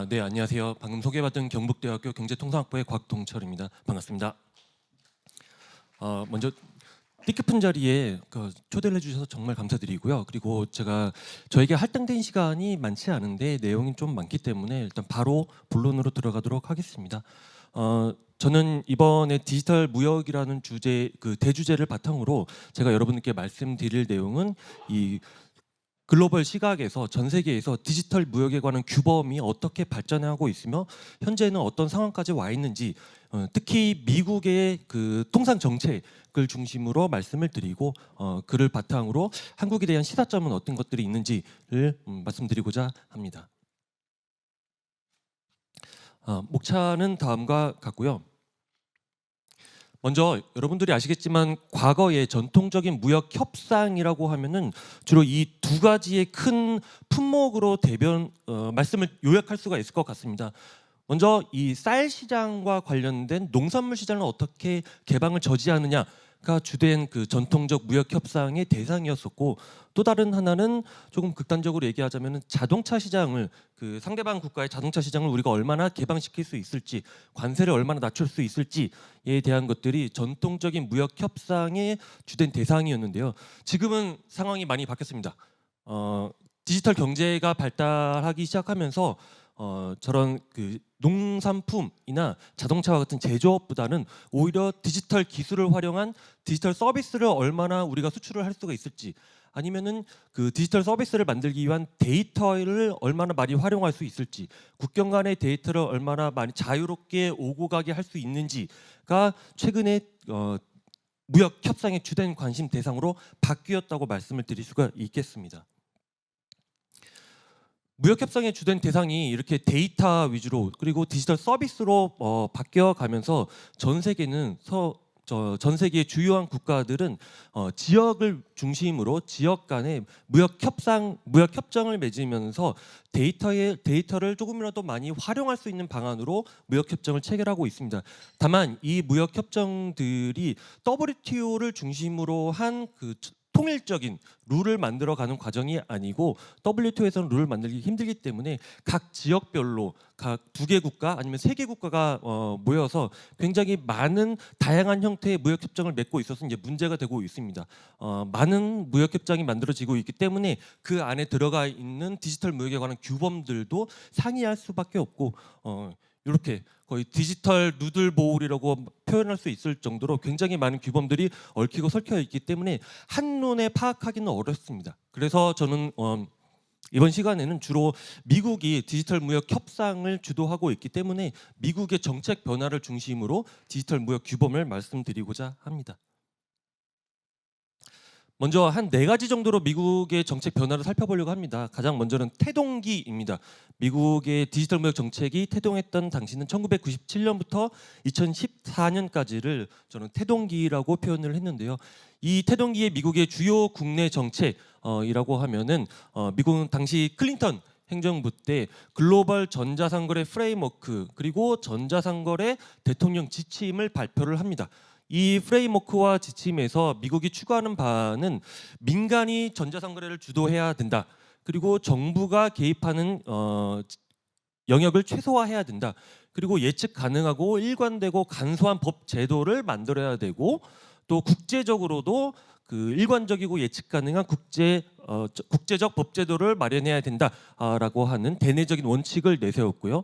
네, 안녕하세요. 방금 소개받은 경북대학교 경제통상학부의 곽동철입니다. 반갑습니다. 먼저 뜻깊은 자리에 초대를 해주셔서 정말 감사드리고요. 그리고 저에게 할당된 시간이 많지 않은데 내용이 좀 많기 때문에 일단 바로 본론으로 들어가도록 하겠습니다. 저는 이번에 디지털 무역이라는 대주제를 바탕으로 제가 여러분께 말씀드릴 내용은 이 글로벌 시각에서 전 세계에서 디지털 무역에 관한 규범이 어떻게 발전하고 있으며 현재는 어떤 상황까지 와 있는지, 특히 미국의 통상 정책을 중심으로 말씀을 드리고 그를 바탕으로 한국에 대한 시사점은 어떤 것들이 있는지를 말씀드리고자 합니다. 목차는 다음과 같고요. 먼저 여러분들이 아시겠지만 과거의 전통적인 무역 협상이라고 하면은 주로 이 두 가지의 큰 품목으로 말씀을 요약할 수가 있을 것 같습니다. 먼저 이 쌀 시장과 관련된 농산물 시장을 어떻게 개방을 저지하느냐가 주된 전통적 무역 협상의 대상이었었고, 또 다른 하나는 조금 극단적으로 얘기하자면 자동차 시장을 상대방 국가의 자동차 시장을 우리가 얼마나 개방시킬 수 있을지, 관세를 얼마나 낮출 수 있을지에 대한 것들이 전통적인 무역 협상의 주된 대상이었는데요. 지금은 상황이 많이 바뀌었습니다. 디지털 경제가 발달하기 시작하면서 저런 농산품이나 자동차와 같은 제조업보다는 오히려 디지털 기술을 활용한 디지털 서비스를 얼마나 우리가 수출을 할 수가 있을지, 아니면은 디지털 서비스를 만들기 위한 데이터를 얼마나 많이 활용할 수 있을지, 국경 간의 데이터를 얼마나 많이 자유롭게 오고 가게 할 수 있는지가 최근에 무역 협상의 주된 관심 대상으로 바뀌었다고 말씀을 드릴 수가 있겠습니다. 무역 협상의 주된 대상이 이렇게 데이터 위주로 그리고 디지털 서비스로 바뀌어가면서 전 세계의 주요한 국가들은 지역을 중심으로 지역 간의 무역 협정을 맺으면서 데이터를 조금이라도 많이 활용할 수 있는 방안으로 무역 협정을 체결하고 있습니다. 다만 이 무역 협정들이 WTO를 중심으로 한 통일적인 룰을 만들어가는 과정이 아니고, WTO에서는 룰을 만들기 힘들기 때문에 각 지역별로 각 2개 국가 아니면 3개 국가가 모여서 굉장히 많은 다양한 형태의 무역 협정을 맺고 있어서 이제 문제가 되고 있습니다. 많은 무역 협정이 만들어지고 있기 때문에 그 안에 들어가 있는 디지털 무역에 관한 규범들도 상이할 수밖에 없고, 이렇게 거의 디지털 누들보울이라고 표현할 수 있을 정도로 굉장히 많은 규범들이 얽히고 설켜 있기 때문에 한눈에 파악하기는 어렵습니다. 그래서 저는 이번 시간에는 주로 미국이 디지털 무역 협상을 주도하고 있기 때문에 미국의 정책 변화를 중심으로 디지털 무역 규범을 말씀드리고자 합니다. 먼저 한 4가지 정도로 미국의 정책 변화를 살펴보려고 합니다. 가장 먼저는 태동기입니다. 미국의 디지털 무역 정책이 태동했던 당시는 1997년부터 2014년까지를 저는 태동기라고 표현을 했는데요. 이 태동기의 미국의 주요 국내 정책이라고 하면은 미국은 당시 클린턴 행정부 때 글로벌 전자상거래 프레임워크 그리고 전자상거래 대통령 지침을 발표를 합니다. 이 프레임워크와 지침에서 미국이 추구하는 바는 민간이 전자상거래를 주도해야 된다. 그리고 정부가 개입하는 영역을 최소화해야 된다. 그리고 예측 가능하고 일관되고 간소한 법 제도를 만들어야 되고, 또 국제적으로도 일관적이고 예측 가능한 국제적 법 제도를 마련해야 된다라고 하는 대내적인 원칙을 내세웠고요.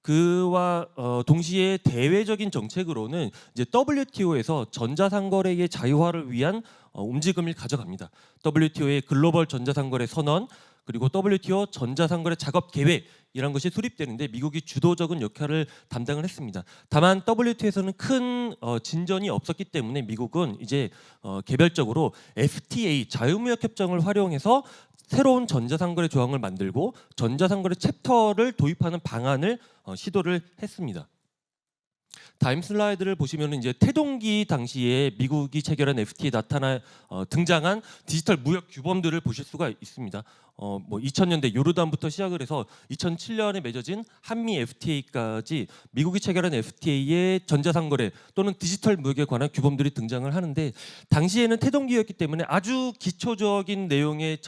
그와 동시에 대외적인 정책으로는 이제 WTO에서 전자상거래의 자유화를 위한 움직임을 가져갑니다. WTO의 글로벌 전자상거래 선언, 그리고 WTO 전자상거래 작업 계획이란 것이 수립되는데 미국이 주도적인 역할을 담당을 했습니다. 다만 WTO에서는 큰 진전이 없었기 때문에 미국은 이제 개별적으로 FTA 자유무역 협정을 활용해서 새로운 전자상거래 조항을 만들고 전자상거래 챕터를 도입하는 방안을 시도를 했습니다. 다음 슬라이드를 보시면 이제 태동기 당시에 미국이 체결한 FTA에 등장한 디지털 무역 규범들을 보실 수가 있습니다. 뭐 2000년대 요르단부터 시작을 해서 2007년에 맺어진 한미 FTA까지 미국이 체결한 FTA의 전자상거래 또는 디지털 무역에 관한 규범들이 등장을 하는데, 당시에는 태동기였기 때문에 아주 기초적인 내용의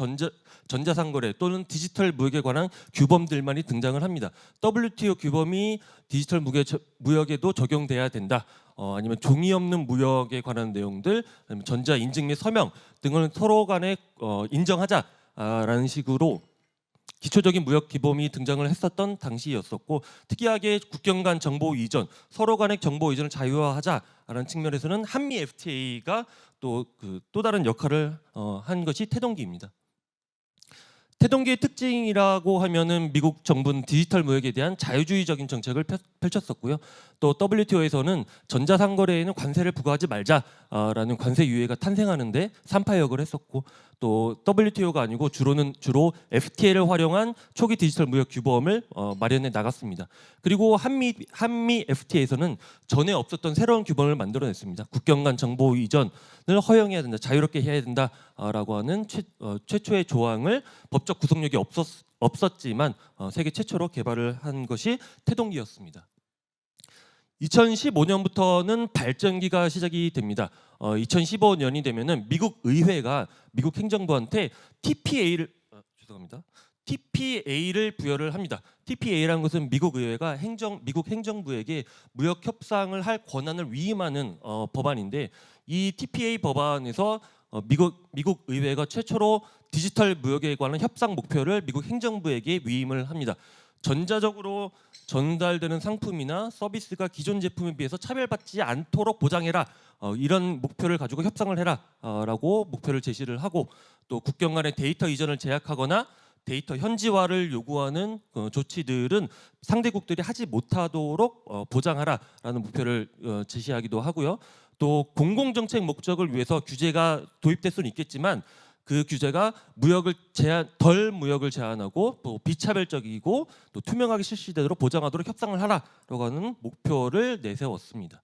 전자상거래 또는 디지털 무역에 관한 규범들만이 등장을 합니다. WTO 규범이 디지털 무역에도 적용돼야 된다. 아니면 종이 없는 무역에 관한 내용들, 아니면 전자 인증 및 서명 등을 서로 간에 인정하자라는 식으로 기초적인 무역 규범이 등장을 했었던 당시였었고, 특이하게 국경 간 정보 이전, 서로 간의 정보 이전을 자유화하자라는 측면에서는 한미 FTA가 또 다른 역할을 한 것이 태동기입니다. 태동기의 특징이라고 하면은 미국 정부는 디지털 무역에 대한 자유주의적인 정책을 펼쳤었고요. 또 WTO에서는 전자상거래에는 관세를 부과하지 말자라는 관세 유예가 탄생하는데 삼파역을 했었고, 또 WTO가 아니고 주로 FTA를 활용한 초기 디지털 무역 규범을 마련해 나갔습니다. 그리고 한미 FTA에서는 전에 없었던 새로운 규범을 만들어냈습니다. 국경 간 정보 이전을 허용해야 된다, 자유롭게 해야 된다라고 하는 최초의 조항을 법적 구속력이 없었지만 세계 최초로 개발을 한 것이 태동기였습니다. 2015년부터는 발전기가 시작이 됩니다. 2015년이 되면은 미국 의회가 미국 행정부한테 TPA를 부여를 합니다. TPA라는 것은 미국 의회가 미국 행정부에게 무역 협상을 할 권한을 위임하는 법안인데, 이 TPA 법안에서 미국 의회가 최초로 디지털 무역에 관한 협상 목표를 미국 행정부에게 위임을 합니다. 전자적으로 전달되는 상품이나 서비스가 기존 제품에 비해서 차별받지 않도록 보장해라, 이런 목표를 가지고 협상을 해라 라고 목표를 제시를 하고, 또 국경 간의 데이터 이전을 제약하거나 데이터 현지화를 요구하는 조치들은 상대국들이 하지 못하도록 보장하라라는 목표를 제시하기도 하고요. 또 공공정책 목적을 위해서 규제가 도입될 수는 있겠지만, 그 규제가 덜 무역을 제한하고 또 비차별적이고 또 투명하게 실시되도록 보장하도록 협상을 하라라고 하는 목표를 내세웠습니다.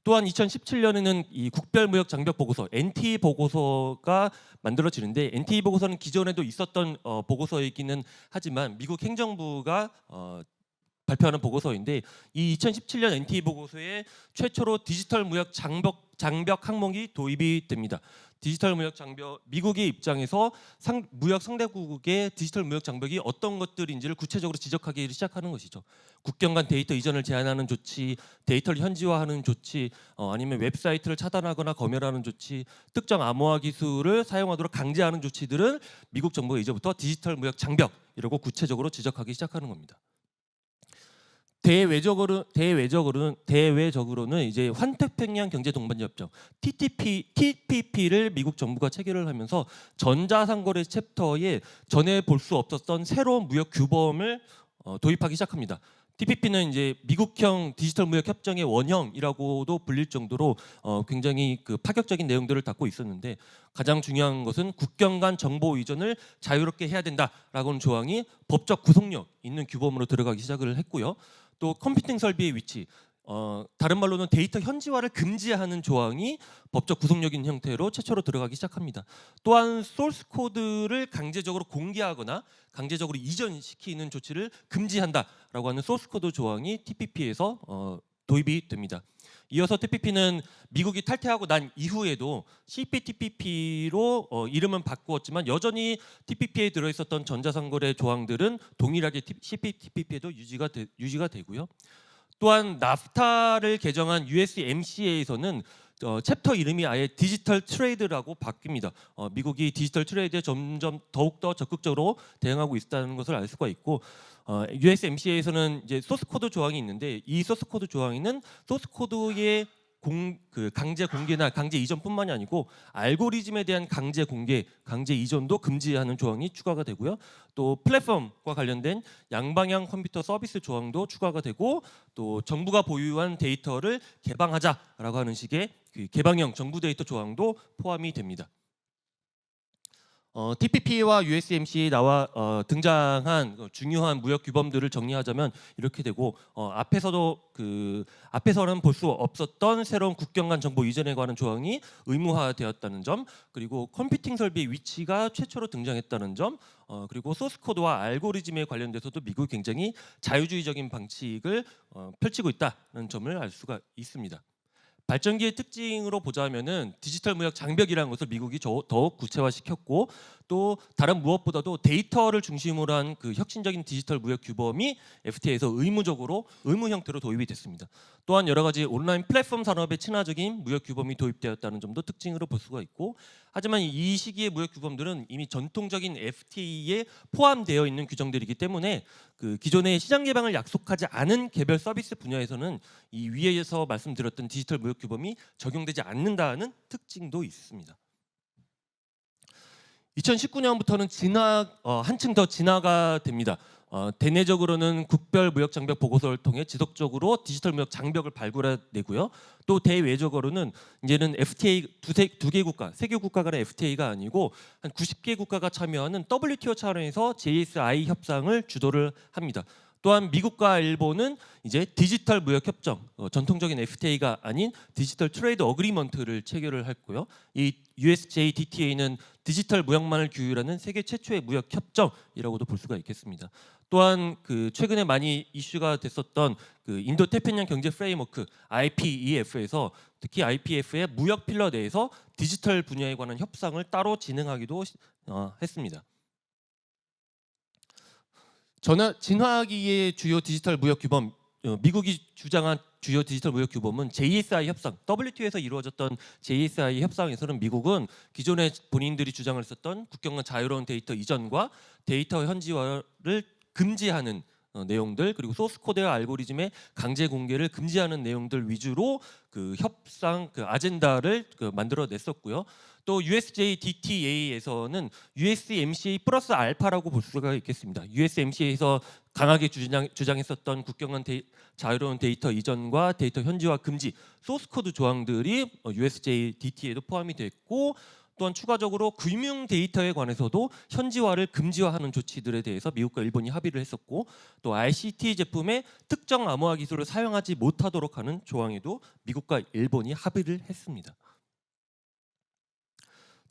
또한 2017년에는 이 국별무역 장벽 보고서 NT 보고서가 만들어지는데, NT 보고서는 기존에도 있었던 보고서이기는 하지만 미국 행정부가 발표하는 보고서인데, 이 2017년 NT 보고서에 최초로 디지털 무역 장벽 항목이 도입이 됩니다. 디지털 무역 장벽, 미국의 입장에서 무역 상대국의 디지털 무역 장벽이 어떤 것들인지를 구체적으로 지적하기 시작하는 것이죠. 국경 간 데이터 이전을 제한하는 조치, 데이터를 현지화하는 조치, 아니면 웹사이트를 차단하거나 검열하는 조치, 특정 암호화 기술을 사용하도록 강제하는 조치들은 미국 정부가 이제부터 디지털 무역 장벽이라고 구체적으로 지적하기 시작하는 겁니다. 대외적으로는 이제 환태평양 경제동반협정 TPP를 미국 정부가 체결을 하면서 전자상거래 챕터에 전에 볼 수 없었던 새로운 무역 규범을 도입하기 시작합니다. TPP는 이제 미국형 디지털 무역 협정의 원형이라고도 불릴 정도로 굉장히 파격적인 내용들을 담고 있었는데, 가장 중요한 것은 국경 간 정보 이전을 자유롭게 해야 된다라고 하는 조항이 법적 구속력 있는 규범으로 들어가기 시작을 했고요. 또 컴퓨팅 설비의 위치, 다른 말로는 데이터 현지화를 금지하는 조항이 법적 구속력 있는 형태로 최초로 들어가기 시작합니다. 또한 소스 코드를 강제적으로 공개하거나 강제적으로 이전시키는 조치를 금지한다라고 하는 소스 코드 조항이 TPP에서 도입이 됩니다. 이어서 TPP는 미국이 탈퇴하고 난 이후에도 CPTPP로 이름은 바꾸었지만 여전히 TPP에 들어있었던 전자상거래 조항들은 동일하게 CPTPP에도 유지가 되고요. 또한 나프타를 개정한 USMCA에서는 챕터 이름이 아예 디지털 트레이드라고 바뀝니다. 미국이 디지털 트레이드에 점점 더욱더 적극적으로 대응하고 있다는 것을 알 수가 있고, USMCA에서는 이제 소스 코드 조항이 있는데, 이 소스 코드 조항에는 소스 코드의 강제 공개나 강제 이전뿐만이 아니고 알고리즘에 대한 강제 공개, 강제 이전도 금지하는 조항이 추가가 되고요. 또 플랫폼과 관련된 양방향 컴퓨터 서비스 조항도 추가가 되고, 또 정부가 보유한 데이터를 개방하자라고 하는 식의 개방형 정부 데이터 조항도 포함이 됩니다. TPP와 USMCA에 나와 등장한 중요한 무역 규범들을 정리하자면 이렇게 되고, 앞에서는 볼 수 없었던 새로운 국경 간 정보 이전에 관한 조항이 의무화되었다는 점, 그리고 컴퓨팅 설비의 위치가 최초로 등장했다는 점, 그리고 소스 코드와 알고리즘에 관련돼서도 미국이 굉장히 자유주의적인 방식을 펼치고 있다는 점을 알 수가 있습니다. 발전기의 특징으로 보자면은 디지털 무역 장벽이라는 것을 미국이 더욱 구체화시켰고, 또 다른 무엇보다도 데이터를 중심으로 한 그 혁신적인 디지털 무역 규범이 FTA에서 의무 형태로 도입이 됐습니다. 또한 여러 가지 온라인 플랫폼 산업에 친화적인 무역 규범이 도입되었다는 점도 특징으로 볼 수가 있고, 하지만 이 시기의 무역 규범들은 이미 전통적인 FTA에 포함되어 있는 규정들이기 때문에 그 기존의 시장 개방을 약속하지 않은 개별 서비스 분야에서는 이 위에서 말씀드렸던 디지털 무역 규범이 적용되지 않는다는 특징도 있습니다. 2019년부터는 한층 더 진화가 됩니다. 대내적으로는 국별 무역 장벽 보고서를 통해 지속적으로 디지털 무역 장벽을 발굴해내고요. 또 대외적으로는 이제는 FTA 두 개 국가, 세 개 국가 간의 FTA가 아니고 한 90개 국가가 참여하는 WTO 차원에서 JSI 협상을 주도를 합니다. 또한 미국과 일본은 이제 디지털 무역 협정, 전통적인 FTA가 아닌 디지털 트레이드 어그리먼트를 체결을 했고요. 이 USJDTA는 디지털 무역만을 규율하는 세계 최초의 무역 협정이라고도 볼 수가 있겠습니다. 또한 그 최근에 많이 이슈가 됐었던 그 인도 태평양 경제 프레임워크 IPEF에서 특히 IPEF의 무역 필러 내에서 디지털 분야에 관한 협상을 따로 진행하기도 했습니다. 진화기의 주요 디지털 무역 규범, 미국이 주장한 주요 디지털 무역 규범은 JSI 협상, WTO에서 이루어졌던 JSI 협상에서는 미국은 기존에 본인들이 주장을 했었던 국경 간 자유로운 데이터 이전과 데이터 현지화를 금지하는 내용들, 그리고 소스 코드와 알고리즘의 강제 공개를 금지하는 내용들 위주로 그 협상 그 아젠다를 만들어냈었고요. 또 USJDTA에서는 USMCA 플러스 알파라고 볼 수가 있겠습니다. USMCA에서 강하게 주장했었던 국경 간 자유로운 데이터 이전과 데이터 현지화 금지 소스 코드 조항들이 USJDTA에도 포함이 됐고, 또한 추가적으로 금융 데이터에 관해서도 현지화를 금지화하는 조치들에 대해서 미국과 일본이 합의를 했었고, 또 ICT 제품의 특정 암호화 기술을 사용하지 못하도록 하는 조항에도 미국과 일본이 합의를 했습니다.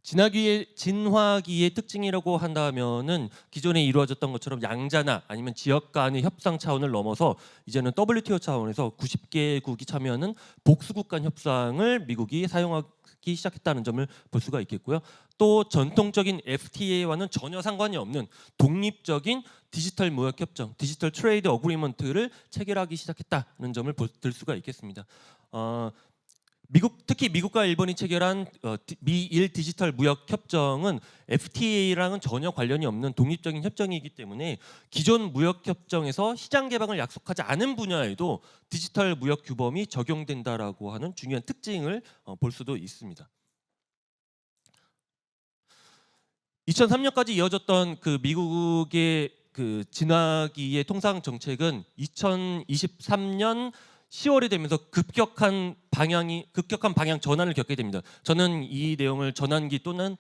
진화기의 특징이라고 한다면은 기존에 이루어졌던 것처럼 양자나 아니면 지역 간의 협상 차원을 넘어서 이제는 WTO 차원에서 90개국이 참여하는 복수국 간 협상을 미국이 사용하기 시작했다는 점을 볼 수가 있겠고요. 또 전통적인 FTA와는 전혀 상관이 없는 독립적인 디지털 무역 협정, 디지털 트레이드 어그리먼트를 체결하기 시작했다는 점을 들 수가 있겠습니다. 특히 미국과 일본이 체결한 미일 디지털 무역 협정은 FTA랑은 전혀 관련이 없는 독립적인 협정이기 때문에 기존 무역 협정에서 시장 개방을 약속하지 않은 분야에도 디지털 무역 규범이 적용된다라고 하는 중요한 특징을 볼 수도 있습니다. 2003년까지 이어졌던 그 미국의 그 진화기의 통상 정책은 2023년 10월이 되면서 급격한 방향 전환을 겪게 됩니다. 저는 이 내용을 전환기 또는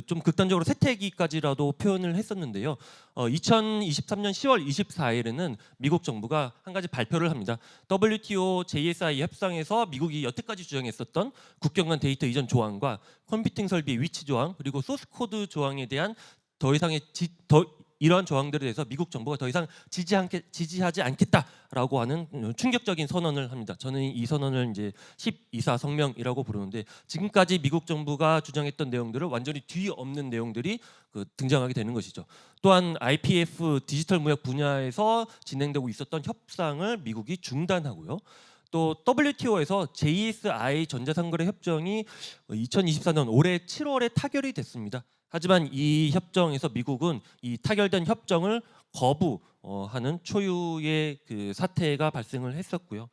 좀 극단적으로 쇠퇴기까지라도 표현을 했었는데요. 2023년 10월 24일에는 미국 정부가 한 가지 발표를 합니다. WTO JSI 협상에서 미국이 여태까지 주장했었던 국경 간 데이터 이전 조항과 컴퓨팅 설비의 위치 조항, 그리고 소스 코드 조항에 대한 이러한 조항들에 대해서 미국 정부가 더 이상 지지하지 않겠다라고 하는 충격적인 선언을 합니다. 저는 이 선언을 이제 12사 성명이라고 부르는데, 지금까지 미국 정부가 주장했던 내용들을 완전히 뒤엎는 내용들이 등장하게 되는 것이죠. 또한 IPF 디지털 무역 분야에서 진행되고 있었던 협상을 미국이 중단하고요. 또 WTO에서 JSI 전자상거래 협정이 2024년 올해 7월에 타결이 됐습니다. 하지만 이 협정에서 미국은 이 타결된 협정을 거부하는 초유의 그 사태가 발생을 했었고요.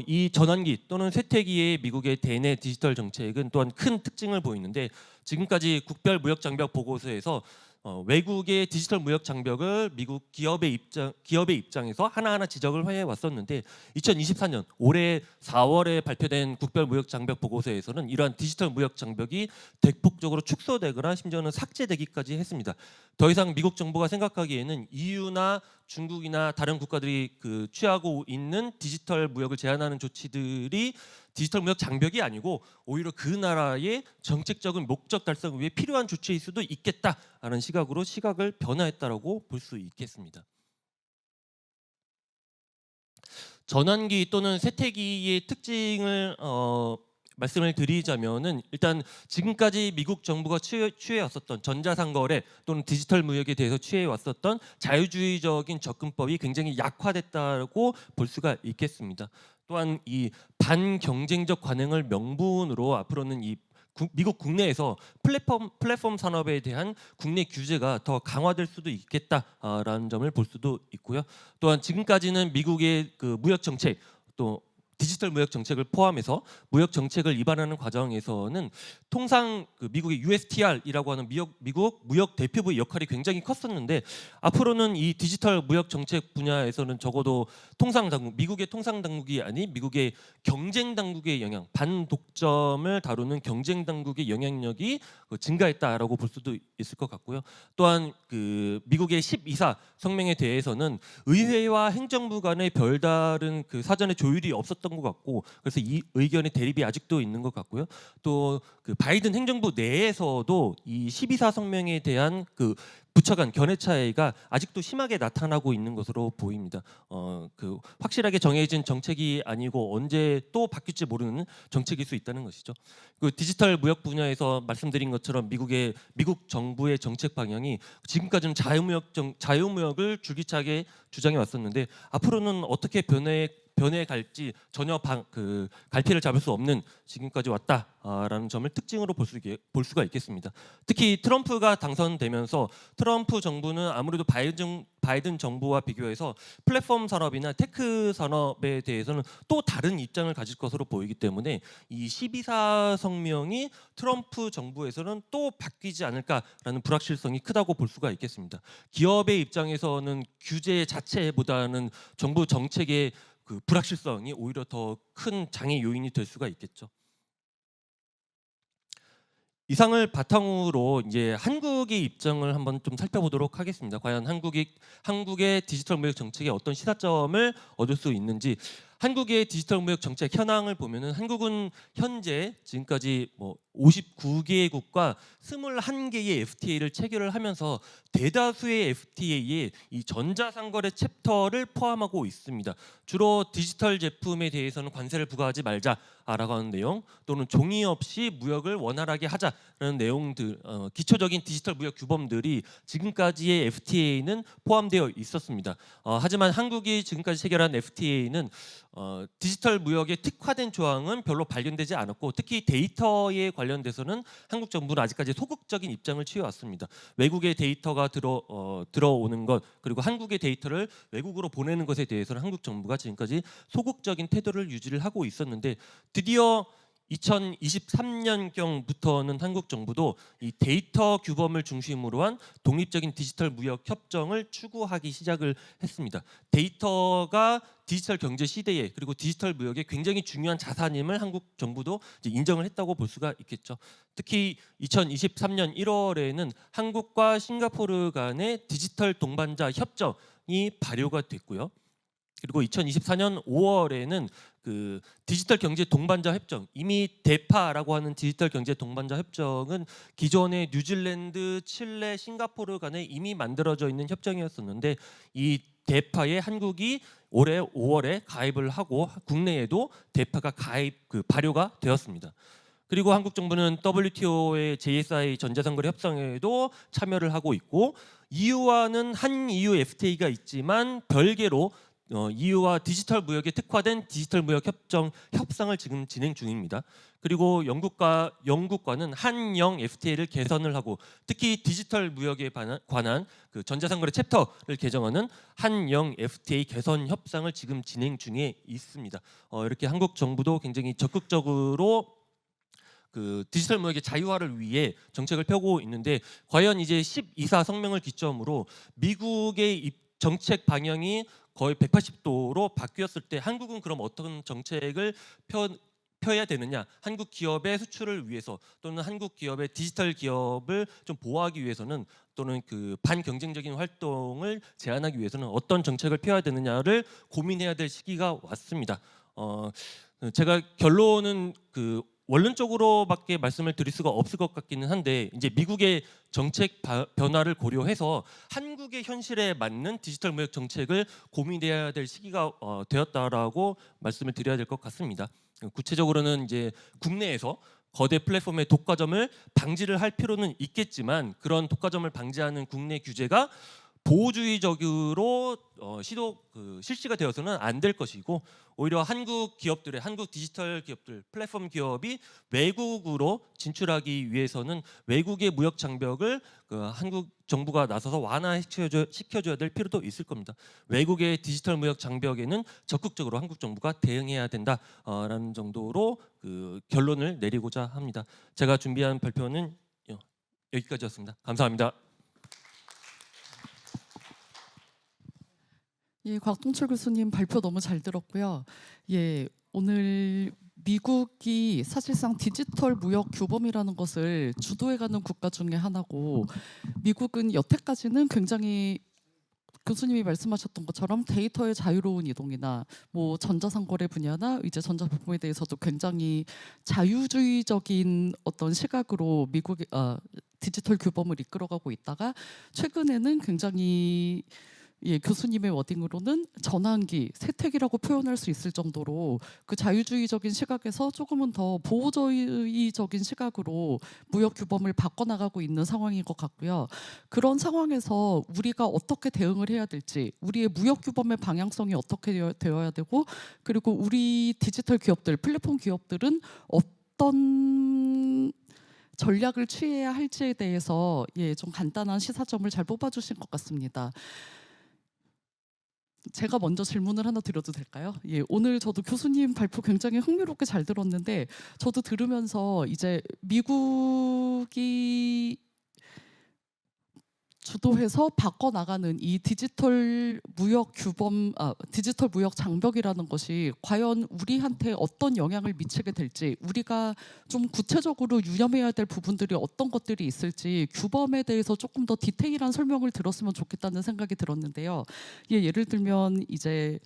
이 전환기 또는 쇠퇴기의 미국의 대내 디지털 정책은 또한 큰 특징을 보이는데, 지금까지 국별 무역 장벽 보고서에서 외국의 디지털 무역 장벽을 미국 기업의 입장에서 하나하나 지적을 해 왔었는데 2024년 올해 4월에 발표된 국별 무역 장벽 보고서에서는 이러한 디지털 무역 장벽이 대폭적으로 축소되거나 심지어는 삭제되기까지 했습니다. 더 이상 미국 정부가 생각하기에는 EU나 중국이나 다른 국가들이 취하고 있는 디지털 무역을 제한하는 조치들이 디지털 무역 장벽이 아니고 오히려 그 나라의 정책적인 목적 달성 위해 필요한 조치일 수도 있겠다라는 시각으로 시각을 변화했다라고 볼 수 있겠습니다. 전환기 또는 쇠퇴기의 특징을 말씀을 드리자면은 일단 지금까지 미국 정부가 취해왔었던 전자상거래 또는 디지털 무역에 대해서 취해왔었던 자유주의적인 접근법이 굉장히 약화됐다고 볼 수가 있겠습니다. 또한 이 반경쟁적 관행을 명분으로 앞으로는 이 미국 국내에서 플랫폼 산업에 대한 국내 규제가 더 강화될 수도 있겠다라는 점을 볼 수도 있고요. 또한 지금까지는 미국의 무역 정책 또 디지털 무역 정책을 포함해서 무역 정책을 위반하는 과정에서는 통상 미국의 USTR이라고 하는 미국 무역 대표부의 역할이 굉장히 컸었는데 앞으로는 이 디지털 무역 정책 분야에서는 적어도 미국의 통상 당국이 아닌 미국의 경쟁 당국의 영향, 반독점을 다루는 경쟁 당국의 영향력이 증가했다라고 볼 수도 있을 것 같고요. 또한 미국의 12사 성명에 대해서는 의회와 행정부 간의 별다른 사전에 조율이 없었던 것 같고 그래서 이 의견의 대립이 아직도 있는 것 같고요. 또 바이든 행정부 내에서도 이 12사 성명에 대한 부처 간 견해 차이가 아직도 심하게 나타나고 있는 것으로 보입니다. 확실하게 정해진 정책이 아니고 언제 또 바뀔지 모르는 정책일 수 있다는 것이죠. 디지털 무역 분야에서 말씀드린 것처럼 미국 정부의 정책 방향이 지금까지는 자유무역을 줄기차게 주장해 왔었는데 앞으로는 어떻게 변해 갈지 전혀 갈피를 잡을 수 없는 지금까지 왔다라는 점을 특징으로 볼 수가 있겠습니다. 특히 트럼프가 당선되면서 트럼프 정부는 아무래도 바이든 정부와 비교해서 플랫폼 산업이나 테크 산업에 대해서는 또 다른 입장을 가질 것으로 보이기 때문에 이 12사 성명이 트럼프 정부에서는 또 바뀌지 않을까라는 불확실성이 크다고 볼 수가 있겠습니다. 기업의 입장에서는 규제 자체보다는 정부 정책의 불확실성이 오히려 더 큰 장애 요인이 될 수가 있겠죠. 이상을 바탕으로 이제 한국의 입장을 한번 좀 살펴보도록 하겠습니다. 과연 한국의 디지털 무역 정책에 어떤 시사점을 얻을 수 있는지. 한국의 디지털 무역 정책 현황을 보면은 한국은 현재 지금까지 59개국과 21개의 FTA를 체결을 하면서 대다수의 FTA에 이 전자상거래 챕터를 포함하고 있습니다. 주로 디지털 제품에 대해서는 관세를 부과하지 말자라고 하는 내용 또는 종이 없이 무역을 원활하게 하자라는 내용들, 기초적인 디지털 무역 규범들이 지금까지의 FTA는 포함되어 있었습니다. 하지만 한국이 지금까지 체결한 FTA는 디지털 무역에 특화된 조항은 별로 발견되지 않았고 특히 데이터에 관련돼서는 한국 정부는 아직까지 소극적인 입장을 취해왔습니다. 외국의 데이터가 들어오는 것 그리고 한국의 데이터를 외국으로 보내는 것에 대해서는 한국 정부가 지금까지 소극적인 태도를 유지를 하고 있었는데 드디어 2023년경부터는 한국 정부도 이 데이터 규범을 중심으로 한 독립적인 디지털 무역 협정을 추구하기 시작을 했습니다. 데이터가 디지털 경제 시대에 그리고 디지털 무역에 굉장히 중요한 자산임을 한국 정부도 이제 인정을 했다고 볼 수가 있겠죠. 특히 2023년 1월에는 한국과 싱가포르 간의 디지털 동반자 협정이 발효가 됐고요. 그리고 2024년 5월에는 디지털 경제 동반자 협정, 이미 데파라고 하는 디지털 경제 동반자 협정은 기존의 뉴질랜드, 칠레, 싱가포르 간에 이미 만들어져 있는 협정이었었는데 이 데파에 한국이 올해 5월에 가입을 하고 국내에도 데파가 발효가 되었습니다. 그리고 한국 정부는 WTO의 JSI 전자상거래 협상에도 참여를 하고 있고 EU와는 한 EU FTA가 있지만 별개로 EU와 디지털 무역에 특화된 디지털 무역 협상을 지금 진행 중입니다. 그리고 영국과는 한영 FTA를 개선을 하고 특히 디지털 무역에 관한 전자상거래 챕터를 개정하는 한영 FTA 개선 협상을 지금 진행 중에 있습니다. 이렇게 한국 정부도 굉장히 적극적으로 그 디지털 무역의 자유화를 위해 정책을 펴고 있는데 과연 이제 12사 성명을 기점으로 미국의 정책 방향이 거의 180도로 바뀌었을 때 한국은 그럼 어떤 정책을 펴야 되느냐? 한국 기업의 수출을 위해서 또는 한국 기업의 디지털 기업을 좀 보호하기 위해서는 또는 그 반경쟁적인 활동을 제한하기 위해서는 어떤 정책을 펴야 되느냐를 고민해야 될 시기가 왔습니다. 제가 결론은 그 원론적으로밖에 말씀을 드릴 수가 없을 것 같기는 한데 이제 미국의 정책 변화를 고려해서 한국의 현실에 맞는 디지털 무역 정책을 고민해야 될 시기가 되었다라고 말씀을 드려야 될 것 같습니다. 구체적으로는 이제 국내에서 거대 플랫폼의 독과점을 방지를 할 필요는 있겠지만 그런 독과점을 방지하는 국내 규제가 보호주의적으로 실시가 되어서는 안 될 것이고 오히려 한국 기업들의 한국 디지털 기업들 플랫폼 기업이 외국으로 진출하기 위해서는 외국의 무역 장벽을 한국 정부가 나서서 완화시켜줘야 될 필요도 있을 겁니다. 외국의 디지털 무역 장벽에는 적극적으로 한국 정부가 대응해야 된다라는 정도로 그 결론을 내리고자 합니다. 제가 준비한 발표는 여기까지였습니다. 감사합니다. 예, 곽동철 교수님 발표 너무 잘 들었고요. 예, 오늘 미국이 사실상 디지털 무역 규범이라는 것을 주도해가는 국가 중에 하나고 미국은 여태까지는 굉장히 교수님이 말씀하셨던 것처럼 데이터의 자유로운 이동이나 뭐 전자상거래 분야나 이제 전자부품에 대해서도 굉장히 자유주의적인 어떤 시각으로 미국이 디지털 규범을 이끌어가고 있다가 최근에는 굉장히 교수님의 워딩으로는 전환기, 세택이라고 표현할 수 있을 정도로 그 자유주의적인 시각에서 조금은 더 보호주의적인 시각으로 무역 규범을 바꿔나가고 있는 상황인 것 같고요. 그런 상황에서 우리가 어떻게 대응을 해야 될지, 우리의 무역 규범의 방향성이 어떻게 되어야 되고, 그리고 우리 디지털 기업들, 플랫폼 기업들은 어떤 전략을 취해야 할지에 대해서 좀 간단한 시사점을 잘 뽑아주신 것 같습니다. 제가 먼저 질문을 하나 드려도 될까요? 예, 오늘 저도 교수님 발표 굉장히 흥미롭게 잘 들었는데 저도 들으면서 이제 미국이 주도해서 바꿔나가는 이 디지털 무역 규범, 디지털 무역 장벽이라는 것이 과연 우리한테 어떤 영향을 미치게 될지, 우리가 좀 구체적으로 유념해야 될 부분들이 어떤 것들이 있을지 규범에 대해서 조금 더 디테일한 설명을 들었으면 좋겠다는 생각이 들었는데요. 예를 들면 이제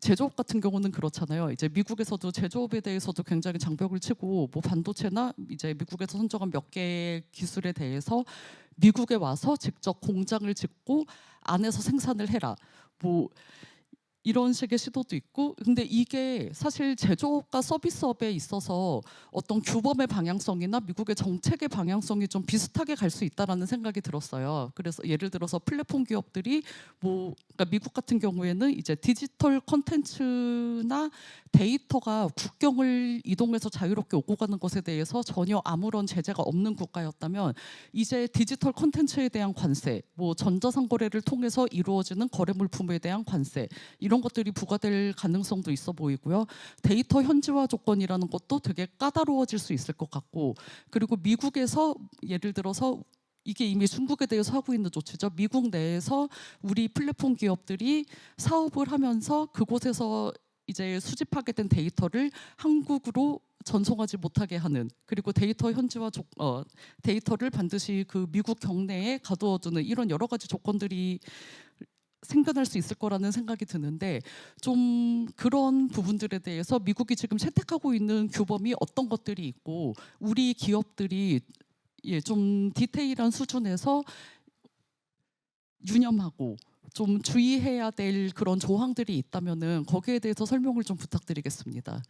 제조업 같은 경우는 그렇잖아요. 이제 미국에서도 제조업에 대해서도 굉장히 장벽을 치고 뭐 반도체나 이제 미국에서 선정한 몇 개의 기술에 대해서 미국에 와서 직접 공장을 짓고 안에서 생산을 해라. 뭐 이런 식의 시도도 있고, 근데 이게 사실 제조업과 서비스업에 있어서 어떤 규범의 방향성이나 미국의 정책의 방향성이 좀 비슷하게 갈 수 있다라는 생각이 들었어요. 그래서 예를 들어서 플랫폼 기업들이 그러니까 미국 같은 경우에는 이제 디지털 콘텐츠나 데이터가 국경을 이동해서 자유롭게 오고 가는 것에 대해서 전혀 아무런 제재가 없는 국가였다면 이제 디지털 콘텐츠에 대한 관세, 뭐 전자상거래를 통해서 이루어지는 거래 물품에 대한 관세 이런 것들이 부과될 가능성도 있어 보이고요. 데이터 현지화 조건이라는 것도 되게 까다로워질 수 있을 것 같고, 그리고 미국에서 예를 들어서 이게 이미 중국에 대해서 하고 있는 조치죠. 미국 내에서 우리 플랫폼 기업들이 사업을 하면서 그곳에서 이제 수집하게 된 데이터를 한국으로 전송하지 못하게 하는, 그리고 데이터 현지화 데이터를 반드시 그 미국 경내에 가두어두는 이런 여러 가지 조건들이 생겨날 수 있을 거라는 생각이 드는데, 좀 그런 부분들에 대해서 미국이 지금 채택하고 있는 규범이 어떤 것들이 있고 우리 기업들이 좀 디테일한 수준에서 유념하고 좀 주의해야 될 그런 조항들이 있다면은 거기에 대해서 설명을 좀 부탁드리겠습니다.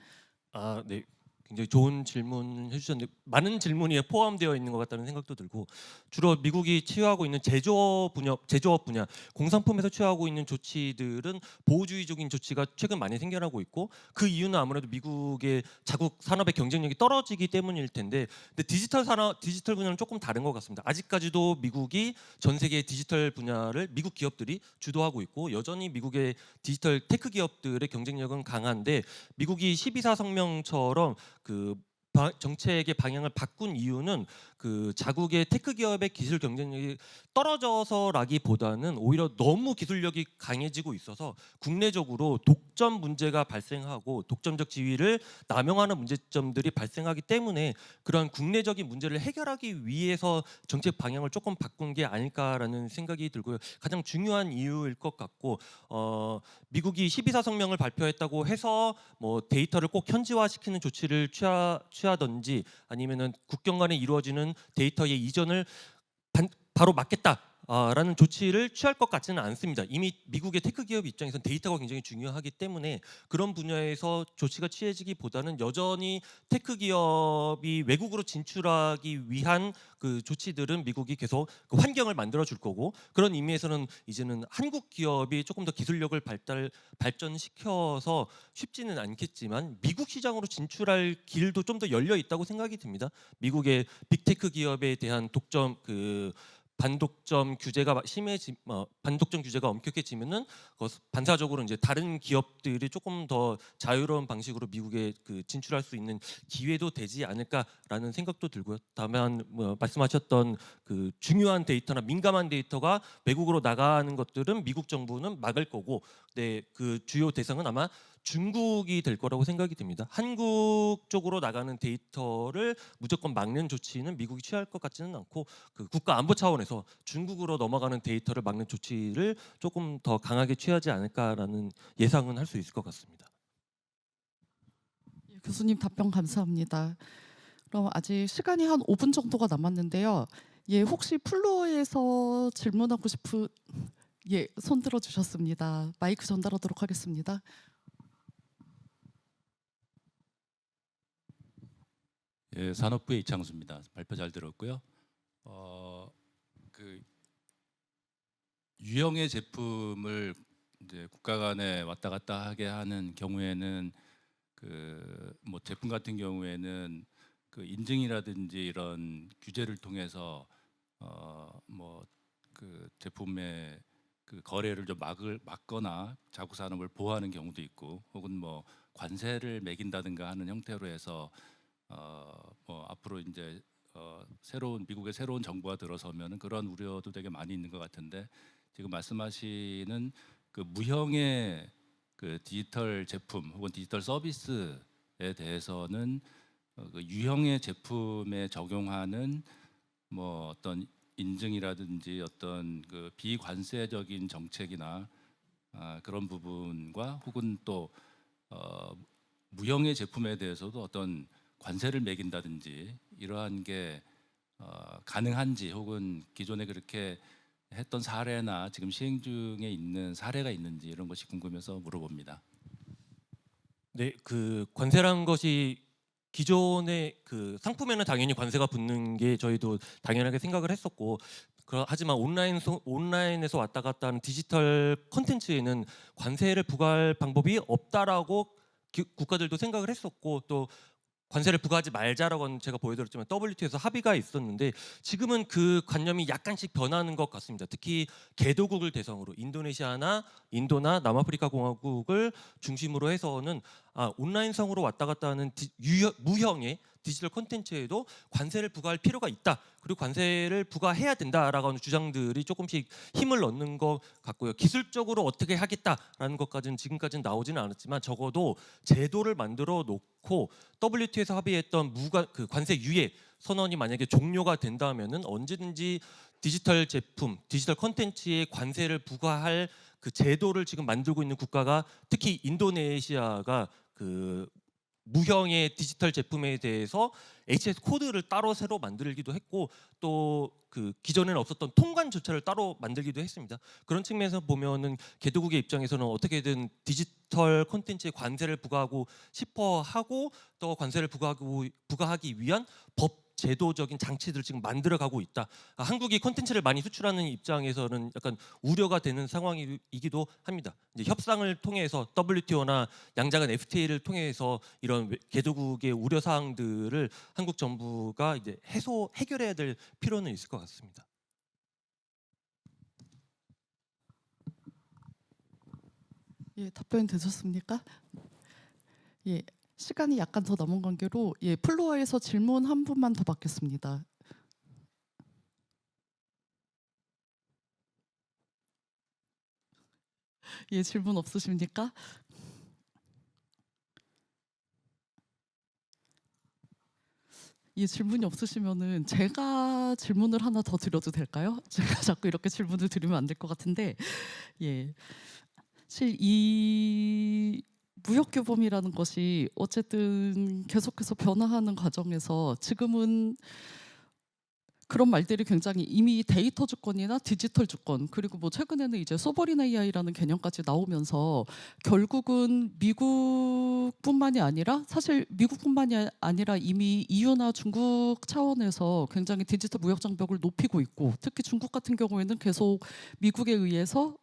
네. 굉장히 좋은 질문 해주셨는데 많은 질문이 포함되어 있는 것 같다는 생각도 들고, 주로 미국이 취하고 있는 제조업 분야, 공산품에서 취하고 있는 조치들은 보호주의적인 조치가 최근 많이 생겨나고 있고, 그 이유는 아무래도 미국의 자국 산업의 경쟁력이 떨어지기 때문일 텐데, 근데 디지털 분야는 조금 다른 것 같습니다. 아직까지도 미국이 전 세계 디지털 분야를 미국 기업들이 주도하고 있고, 여전히 미국의 디지털 테크 기업들의 경쟁력은 강한데, 미국이 12사 성명처럼 그 정책의 방향을 바꾼 이유는 그 자국의 테크 기업의 기술 경쟁력이 떨어져서라기보다는 오히려 너무 기술력이 강해지고 있어서 국내적으로 독점 문제가 발생하고 독점적 지위를 남용하는 문제점들이 발생하기 때문에 그런 국내적인 문제를 해결하기 위해서 정책 방향을 조금 바꾼 게 아닐까라는 생각이 들고요. 가장 중요한 이유일 것 같고 미국이 12사 성명을 발표했다고 해서 뭐 데이터를 꼭 현지화시키는 조치를 취하든지 아니면은 국경 간에 이루어지는 데이터의 이전을 바로 막겠다. 라는 조치를 취할 것 같지는 않습니다. 이미 미국의 테크 기업 입장에서는 데이터가 굉장히 중요하기 때문에 그런 분야에서 조치가 취해지기보다는 여전히 테크 기업이 외국으로 진출하기 위한 그 조치들은 미국이 계속 그 환경을 만들어 줄 거고 그런 의미에서는 이제는 한국 기업이 조금 더 기술력을 발전시켜서 쉽지는 않겠지만 미국 시장으로 진출할 길도 좀 더 열려 있다고 생각이 듭니다. 미국의 빅테크 기업에 대한 독점 반독점 규제가 반독점 규제가 엄격해지면은 반사적으로 이제 다른 기업들이 조금 더 자유로운 방식으로 미국에 그 진출할 수 있는 기회도 되지 않을까라는 생각도 들고요. 다만 말씀하셨던 그 중요한 데이터나 민감한 데이터가 외국으로 나가는 것들은 미국 정부는 막을 거고, 네, 그 주요 대상은 아마 중국이 될 거라고 생각이 듭니다. 한국 쪽으로 나가는 데이터를 무조건 막는 조치는 미국이 취할 것 같지는 않고 그 국가 안보 차원에서 중국으로 넘어가는 데이터를 막는 조치를 조금 더 강하게 취하지 않을까라는 예상은 할 수 있을 것 같습니다. 예, 교수님 답변 감사합니다. 그럼 아직 시간이 한 5분 정도가 남았는데요. 예, 혹시 플로어에서 질문하고 싶은 예, 손 들어 주셨습니다. 마이크 전달하도록 하겠습니다. 예, 산업부의 이창수입니다. 발표 잘 들었고요. 그 유형의 제품을 이제 국가 간에 왔다 갔다 하게 하는 경우에는 그 뭐 제품 같은 경우에는 그 인증이라든지 이런 규제를 통해서 뭐 그 제품의 그 거래를 좀 막거나 자국 산업을 보호하는 경우도 있고, 혹은 뭐 관세를 매긴다든가 하는 형태로 해서 뭐 앞으로 이제 미국의 새로운 정부가 들어서면은 그런 우려도 되게 많이 있는 것 같은데, 지금 말씀하시는 그 무형의 그 디지털 제품 혹은 디지털 서비스에 대해서는 그 유형의 제품에 적용하는 뭐 어떤 인증이라든지 어떤 그 비관세적인 정책이나 그런 부분과, 혹은 또 무형의 제품에 대해서도 어떤 관세를 매긴다든지 이러한 게 가능한지, 혹은 기존에 그렇게 했던 사례나 지금 시행 중에 있는 사례가 있는지, 이런 것이 궁금해서 물어봅니다. 네, 그 관세라는 것이 기존의 그 상품에는 당연히 관세가 붙는 게 저희도 당연하게 생각을 했었고, 하지만 온라인에서 왔다 갔다 하는 디지털 콘텐츠에는 관세를 부과할 방법이 없다라고 국가들도 생각을 했었고, 또 관세를 부과하지 말자라고는 제가 보여드렸지만 WTO에서 합의가 있었는데 지금은 그 관념이 약간씩 변하는 것 같습니다. 특히 개도국을 대상으로 인도나 남아프리카 공화국을 중심으로 해서는 온라인상으로 왔다 갔다 하는 무형의 디지털 콘텐츠에도 관세를 부과할 필요가 있다. 그리고 관세를 부과해야 된다라고 하는 주장들이 조금씩 힘을 얻는 것 같고요. 기술적으로 어떻게 하겠다라는 것까지는 지금까지는 나오지는 않았지만 적어도 제도를 만들어 놓고 WTO에서 합의했던 그 관세 유예 선언이 만약에 종료가 된다면은 언제든지 디지털 제품, 디지털 콘텐츠에 관세를 부과할 그 제도를 지금 만들고 있는 국가가 특히 인도네시아가 그 무형의 디지털 제품에 대해서 HS 코드를 따로 새로 만들기도 했고, 또 그 기존에는 없었던 통관 절차를 따로 만들기도 했습니다. 그런 측면에서 보면은 개도국의 입장에서는 어떻게든 디지털 콘텐츠에 관세를 부과하고 싶어 하고, 또 관세를 부과하기 위한 법 제도적인 장치들을 지금 만들어가고 있다. 한국이 콘텐츠를 많이 수출하는 입장에서는 약간 우려가 되는 상황이기도 합니다. 이제 협상을 통해서 WTO나 양자간 FTA를 통해서 이런 개도국의 우려 사항들을 한국 정부가 이제 해결해야 될 필요는 있을 것 같습니다. 예, 답변 되셨습니까? 예, 시간이 약간 더 남은 관계로 예, 플로어에서 질문 한 분만 더 받겠습니다. 예, 질문 없으십니까? 예, 질문이 없으시면은 제가 질문을 하나 더 드려도 될까요? 제가 자꾸 이렇게 질문을 드리면 안 될 것 같은데, 예, 사실 이 무역규범이라는 것이 어쨌든 계속해서 변화하는 과정에서 지금은 그런 말들이 굉장히 이미 데이터 주권이나 디지털 주권, 그리고 뭐 최근에는 이제 소버린 AI라는 개념까지 나오면서 결국은 미국뿐만이 아니라 사실 미국뿐만이 아니라 이미 EU나 중국 차원에서 굉장히 디지털 무역 장벽을 높이고 있고, 특히 중국 같은 경우에는 계속 미국에 의해서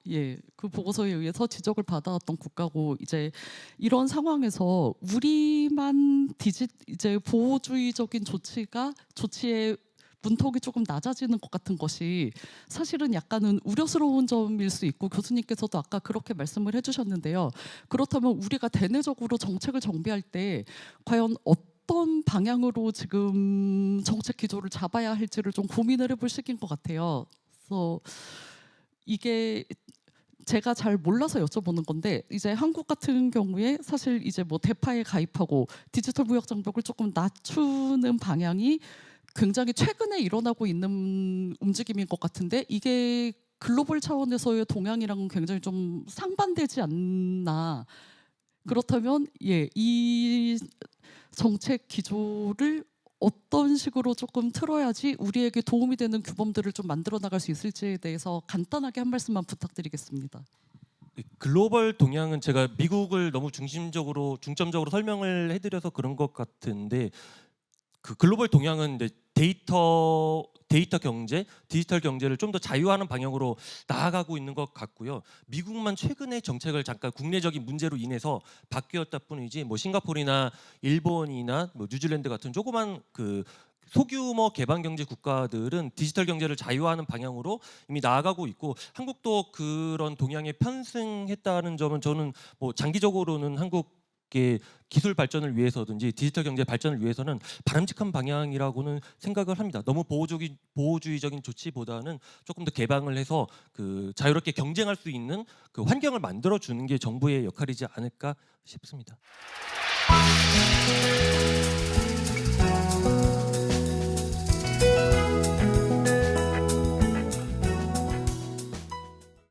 그 보고서에 의해서 지적을 받아왔던 국가고, 이제 이런 상황에서 우리만 이제 보호주의적인 조치의 문턱이 조금 낮아지는 것 같은 것이 사실은 약간은 우려스러운 점일 수 있고, 교수님께서도 아까 그렇게 말씀을 해주셨는데요. 그렇다면 우리가 대내적으로 정책을 정비할 때 과연 어떤 방향으로 지금 정책 기조를 잡아야 할지를 좀 고민을 해볼 시기인 것 같아요. 그래서 이게 제가 잘 몰라서 여쭤보는 건데, 이제 한국 같은 경우에 사실 이제 뭐 대파에 가입하고 디지털 무역 장벽을 조금 낮추는 방향이 굉장히 최근에 일어나고 있는 움직임인 것 같은데, 이게 글로벌 차원에서의 동향이랑은 굉장히 좀 상반되지 않나. 그렇다면 이 정책 기조를 어떤 식으로 조금 틀어야지 우리에게 도움이 되는 규범들을 좀 만들어 나갈 수 있을지에 대해서 간단하게 한 말씀만 부탁드리겠습니다. 글로벌 동향은 제가 미국을 너무 중점적으로 설명을 해드려서 그런 것 같은데, 그 글로벌 동향은 이제 데이터 경제, 디지털 경제를 좀 더 자유화하는 방향으로 나아가고 있는 것 같고요. 미국만 최근에 정책을 잠깐 국내적인 문제로 인해서 바뀌었다 뿐이지, 뭐 싱가포르나 일본이나 뭐 뉴질랜드 같은 조그만 그 소규모 개방 경제 국가들은 디지털 경제를 자유화하는 방향으로 이미 나아가고 있고, 한국도 그런 동향에 편승했다는 점은 저는 뭐 장기적으로는 한국 기술 발전을 위해서든지 디지털 경제 발전을 위해서는 바람직한 방향이라고는 생각을 합니다. 너무 보호주의적인 조치보다는 조금 더 개방을 해서 그 자유롭게 경쟁할 수 있는 그 환경을 만들어 주는 게 정부의 역할이지 않을까 싶습니다.